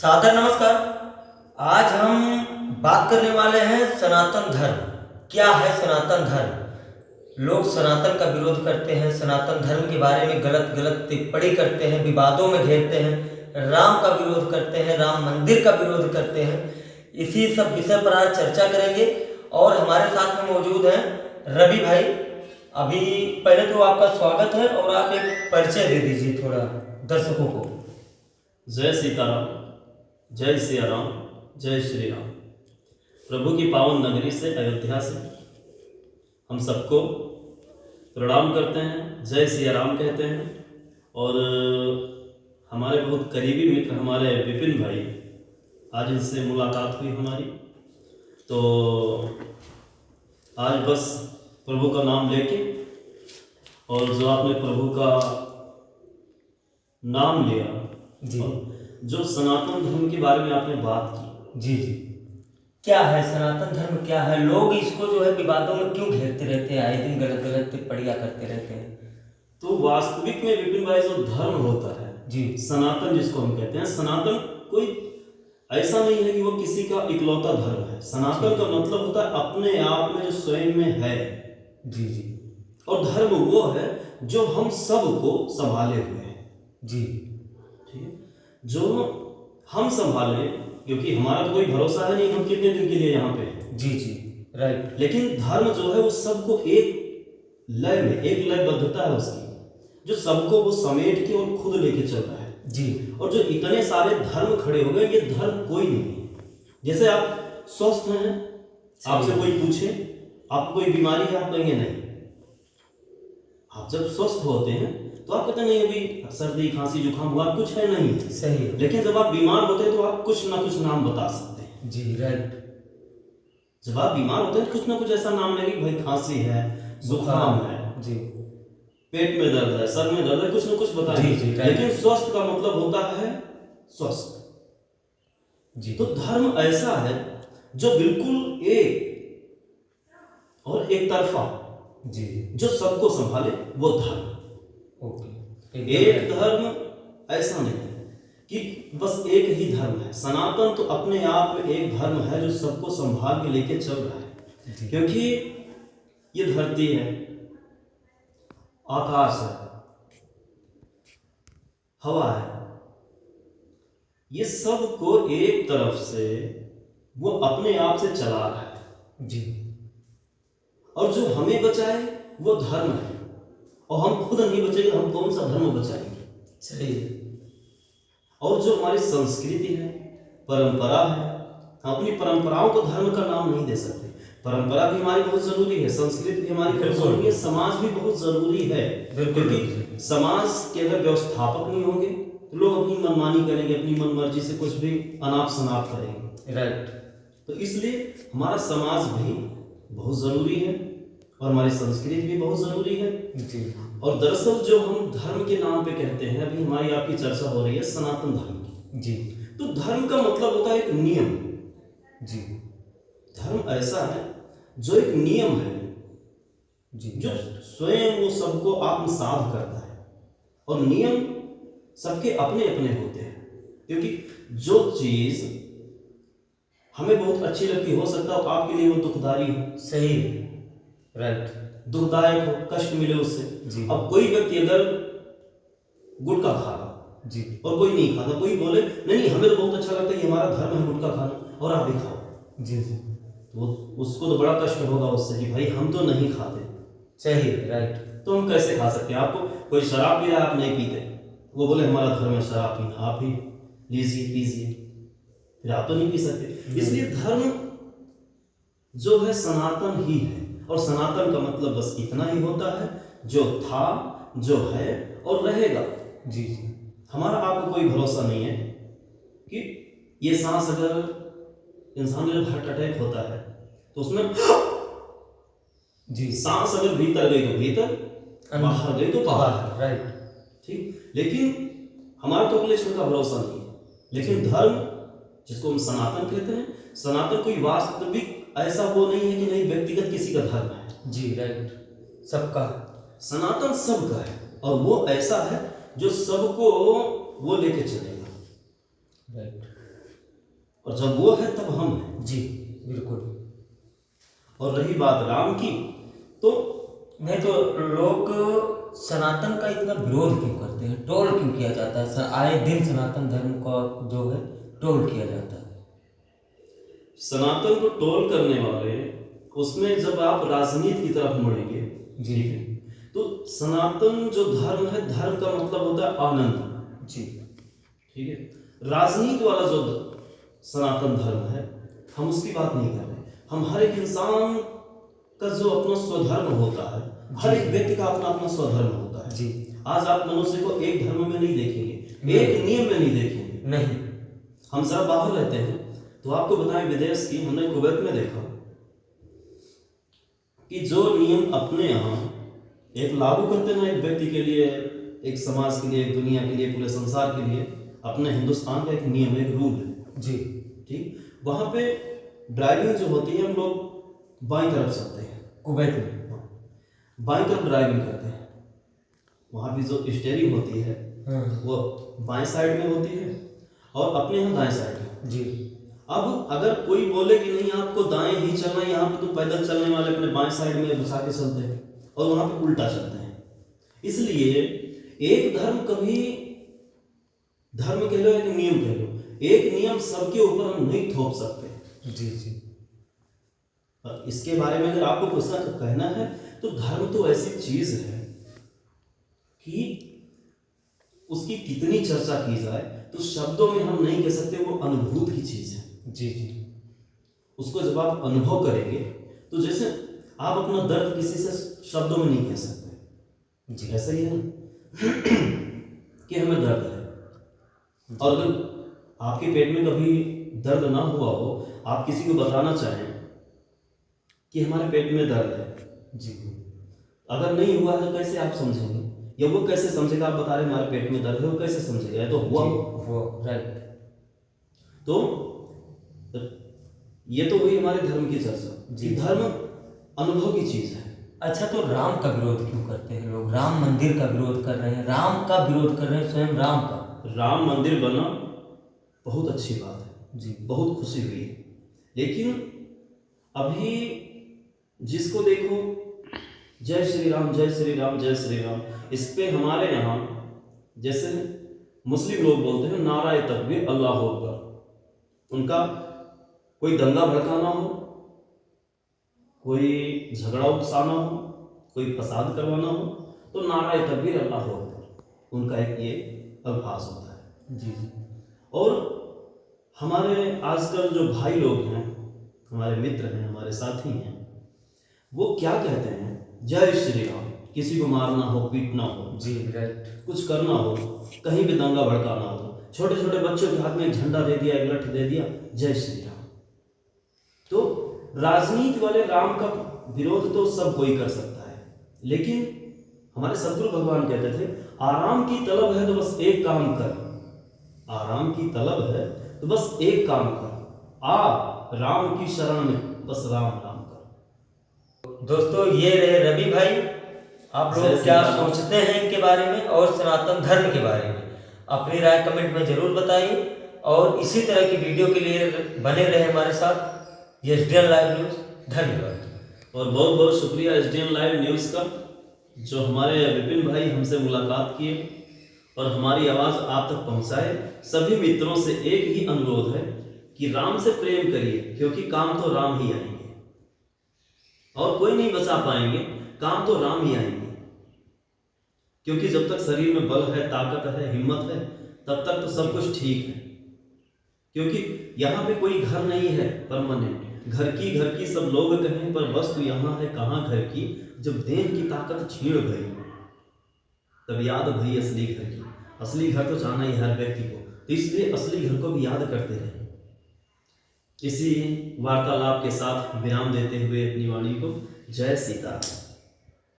सादर नमस्कार। आज हम बात करने वाले हैं सनातन धर्म। क्या है सनातन धर्म? लोग सनातन का विरोध करते हैं, सनातन धर्म के बारे में गलत गलत टिप्पणी करते हैं, विवादों में घेरते हैं, राम का विरोध करते हैं, राम मंदिर का विरोध करते हैं। इसी सब विषय पर आज चर्चा करेंगे और हमारे साथ में मौजूद हैं रवि भाई। अभी पहले तो आपका स्वागत है और आप एक परिचय दे दीजिए थोड़ा दर्शकों को। जय सीताराम, जय सिया राम, जय श्री राम। प्रभु की पावन नगरी से, अयोध्या से हम सबको प्रणाम करते हैं, जय सिया राम कहते हैं। और हमारे बहुत करीबी मित्र हमारे विपिन भाई, आज इनसे मुलाकात हुई हमारी, तो आज बस प्रभु का नाम लेके, और जो आपने प्रभु का नाम लिया जी, जो सनातन धर्म के बारे में आपने बात की, जी जी, क्या है सनातन धर्म? क्या है? लोग इसको जो है विवादों में क्यों घेरते रहते हैं, आए दिन गलत गलत टिप्पणियां करते रहते हैं? तो वास्तविक में विपिन भाई जो धर्म होता है जी, सनातन, जिसको हम कहते हैं, सनातन कोई ऐसा नहीं है कि वो किसी का इकलौता धर्म है। सनातन का मतलब होता है अपने आप में जो स्वयं में है। जी जी, और धर्म वो है जो हम सबको संभाले हुए हैं। जी, ठीक है, जो हम संभाले, क्योंकि हमारा तो कोई भरोसा है नहीं हम कितने दिन के लिए यहाँ पे हैं। जी जी, राइट। लेकिन धर्म जो है वो सबको एक लय में, एक लयबद्धता है उसकी, जो सबको वो समेट के और खुद लेके चल रहा है। जी, और जो इतने सारे धर्म खड़े हो गए, ये धर्म कोई नहीं है। जैसे आप स्वस्थ हैं, आपसे कोई पूछे आपको कोई बीमारी है, आप कहेंगे नहीं। आप जब स्वस्थ होते हैं तो आप कहते नहीं अभी सर्दी खांसी जुकाम हुआ, कुछ है नहीं है। सही। लेकिन जब आप बीमार होते हैं तो आप कुछ ना कुछ नाम बता सकते हैं। जी, राइट। जब आप बीमार होते हैं कुछ ना कुछ ऐसा नाम लेंगे कि भाई खांसी है, जुकाम है, जी, पेट में दर्द है, सर में दर्द है, कुछ ना कुछ बताएंगे। जी, right। लेकिन स्वस्थ का मतलब होता है स्वस्थ। जी, तो धर्म ऐसा है जो बिल्कुल एक और एक तरफा, जी, जो सबको संभाले, वो धर्म। ओके। एक धर्म ऐसा नहीं है कि बस एक ही धर्म है। सनातन तो अपने आप में एक धर्म है जो सबको संभाल के लेके चल रहा है। जी। क्योंकि ये धरती है, आकाश है, हवा है, ये सब को एक तरफ से वो अपने आप से चला रहा है। जी, और जो हमें बचाए वो धर्म है, और हम खुद नहीं बचेंगे हम कौन सा धर्म बचाएंगे? सही। और जो हमारी संस्कृति है, परंपरा है, हम अपनी परंपराओं को धर्म का नाम नहीं दे सकते। परंपरा भी हमारी बहुत जरूरी है, संस्कृति भी हमारी बहुत जरूरी है, समाज भी बहुत जरूरी है। क्योंकि समाज के अगर व्यवस्थापक नहीं होंगे तो लोग अपनी मनमानी करेंगे, अपनी मनमर्जी से कुछ भी अनाप शनाप करेंगे। राइट। तो इसलिए हमारा समाज भी बहुत जरूरी है और हमारी संस्कृति भी बहुत जरूरी है। जी, और दरअसल जो हम धर्म के नाम पे कहते हैं, अभी हमारी आपकी चर्चा हो रही है सनातन धर्म की। जी, तो धर्म का मतलब होता है एक नियम। जी, धर्म ऐसा है जो एक नियम है, जी, जो स्वयं वो सबको आत्मसात करता है। और नियम सबके अपने अपने होते हैं, क्योंकि जो चीज हमें बहुत अच्छी लगती हो सकता है आपके लिए वो दुखदाई हो। सही। राइट। दुखदायक हो, कष्ट मिले उससे। जी। अब कोई व्यक्ति अगर गुटखा खा रहा जी, और कोई नहीं खाता, कोई बोले नहीं हमें तो बहुत अच्छा लगता है, ये हमारा धर्म है गुटखा खाना और आप भी खाओ, जी, जी, तो उसको तो बड़ा कष्ट होगा उससे कि भाई हम तो नहीं खाते। सही। राइट। तो हम कैसे खा सकते हैं? आपको कोई शराब पी रहा है, आप नहीं पीते, वो बोले हमारा धर्म है शराब पीना, आप ही लीजिए पीजिए, फिर आप तो नहीं पी सकते। इसलिए धर्म जो है सनातन ही है। और सनातन का मतलब बस इतना ही होता है, जो था, जो है और रहेगा। जी, जी, हमारा आपको कोई भरोसा नहीं है कि ये सांस अगर इंसान में जब हार्ट अटैक होता है तो उसमें जी, सांस अगर भीतर गई तो भीतर, बाहर गई तो बाहर। राइट। ठीक, लेकिन हमारा तो अगले क्षण का भरोसा नहीं है। लेकिन धर्म जिसको हम सनातन कहते हैं, सनातन कोई वास्तविक ऐसा वो नहीं है कि नहीं व्यक्तिगत किसी का धर्म है। जी, राइट। सबका। सनातन सबका है और वो ऐसा है जो सबको वो लेके चलेगा। राइट। और जब वो है तब हम हैं। जी बिल्कुल। और रही बात राम की, तो नहीं तो लोग सनातन का इतना विरोध क्यों करते हैं, ट्रोल क्यों किया जाता है, आए दिन सनातन धर्म का जो है ट्रोल किया जाता है। सनातन को ट्रोल करने वाले, उसमें जब आप राजनीति की तरफ मुड़ेंगे, जी। ठीक है, तो सनातन जो धर्म है, धर्म का मतलब होता है आनंद। जी ठीक है। राजनीति वाला जो सनातन धर्म है, हम उसकी बात नहीं कर रहे। हम हर एक इंसान का जो अपना स्वधर्म होता है, हर एक व्यक्ति का अपना अपना स्वधर्म होता है। जी। आज आप मनुष्य को एक धर्म में नहीं देखेंगे, एक नियम में नहीं देखेंगे। नहीं। हम सब बाहर रहते हैं, तो आपको बताएं विदेश की, हमने कुवैत में देखा कि जो नियम अपने यहाँ एक लागू करते ना, एक व्यक्ति के लिए, एक समाज के लिए, एक दुनिया के लिए, पूरे संसार के लिए, अपने हिंदुस्तान का एक नियम, एक रूल है। जी। ठीक, वहाँ पे ड्राइविंग जो होती है, हम लोग बाईं तरफ चलते हैं। कुवैत में बाईं तरफ ड्राइविंग करते हैं। वहाँ भी जो स्टीयरिंग होती है, वो बाएं साइड में होती है, और अपने यहाँ दाएं साइड में। जी। अब अगर कोई बोले कि नहीं आपको दाएं ही चलना है, यहाँ पे तो पैदल चलने वाले अपने बाएं साइड में घुसा के चलते हैं, और वहाँ पे उल्टा चलते हैं। इसलिए एक धर्म कभी, धर्म कह लो, एक नियम कह लो, एक नियम सबके ऊपर हम नहीं थोप सकते। जी जी। और इसके बारे में अगर आपको कुछ कहना है, तो धर्म तो ऐसी चीज है कि उसकी कितनी चर्चा की जाए तो शब्दों में हम नहीं कह सकते। वो अनुभूत की चीज है। जी जी। कि जब आप अनुभव करेंगे, तो जैसे आप अपना दर्द किसी से शब्दों में नहीं कह सकते, जी। ऐसा ही है कि हमें दर्द है, और अगर आपके पेट में कभी दर्द ना हुआ हो, आप किसी को बताना चाहें कि हमारे पेट में दर्द है, जी, अगर नहीं हुआ है तो कैसे आप समझेंगे, या वो कैसे समझेगा? आप बता रहे हमारे पेट में दर्द है, वो कैसे समझेगा? तो हुआ वो राइट। तो ये तो हुई हमारे धर्म की चर्चा कि धर्म अनुभव की चीज है। अच्छा, तो राम का विरोध क्यों करते हैं लोग? राम मंदिर का विरोध कर रहे हैं, राम का विरोध कर रहे हैं, स्वयं राम का। राम मंदिर बना, बहुत अच्छी बात है जी, बहुत खुशी हुई है, लेकिन अभी जिसको देखो जय श्री राम जय श्री राम जय श्री राम, इस पे हमारे यहाँ जैसे मुस्लिम लोग बोलते हैं नाराए तकबीर अल्लाह अकबर, उनका कोई दंगा भड़काना हो, कोई झगड़ा उकसाना हो, कोई फसाद करवाना हो, तो नाराए तकबीर अल्लाह अकबर उनका एक ये अभ्यास होता है। जी जी। और हमारे आजकल जो भाई लोग हैं, हमारे मित्र हैं, हमारे साथी हैं, वो क्या कहते हैं? जय श्री राम, किसी को मारना हो, पीटना हो, जी राइट, कुछ करना हो, कहीं भी दंगा भड़काना हो, छोटे छोटे बच्चों के हाथ में एक झंडा दे दिया, एक लठ दे दिया, जय श्री राम। तो राजनीति वाले राम का विरोध तो सब कोई कर सकता है, लेकिन हमारे सदगुरु भगवान कहते थे आराम की तलब है तो बस एक काम कर, आराम की तलब है तो बस एक काम कर, आ राम की शरण में बस राम राम कर। दोस्तों ये रहे रवि भाई, आप लोग क्या सोचते हैं इनके बारे में और सनातन धर्म के बारे में? अपनी राय कमेंट में जरूर बताइए, और इसी तरह की वीडियो के लिए बने रहे हमारे साथ SDN लाइव न्यूज़। धन्यवाद। और बहुत बहुत शुक्रिया SDN लाइव न्यूज़ का, जो हमारे विपिन भाई हमसे मुलाकात किए और हमारी आवाज़ आप तक पहुंचाए। सभी मित्रों से एक ही अनुरोध है कि राम से प्रेम करिए, क्योंकि काम तो राम ही आएंगे और कोई नहीं बचा पाएंगे, काम तो राम ही आएंगे। क्योंकि जब तक शरीर में बल है, ताकत है, हिम्मत है, तब तक तो सब कुछ ठीक है। क्योंकि यहाँ पे कोई घर नहीं है परमानेंट, घर की सब लोग कहें, पर वस्तु यहाँ है कहाँ घर की। जब देह की ताकत छीण गई तब याद भई असली घर की। असली घर तो जाना ही हर व्यक्ति को, तो इसलिए असली घर को भी याद करते रहे। इसी वार्तालाप के साथ विराम देते हुए अपनी वाणी को जय सीताराम।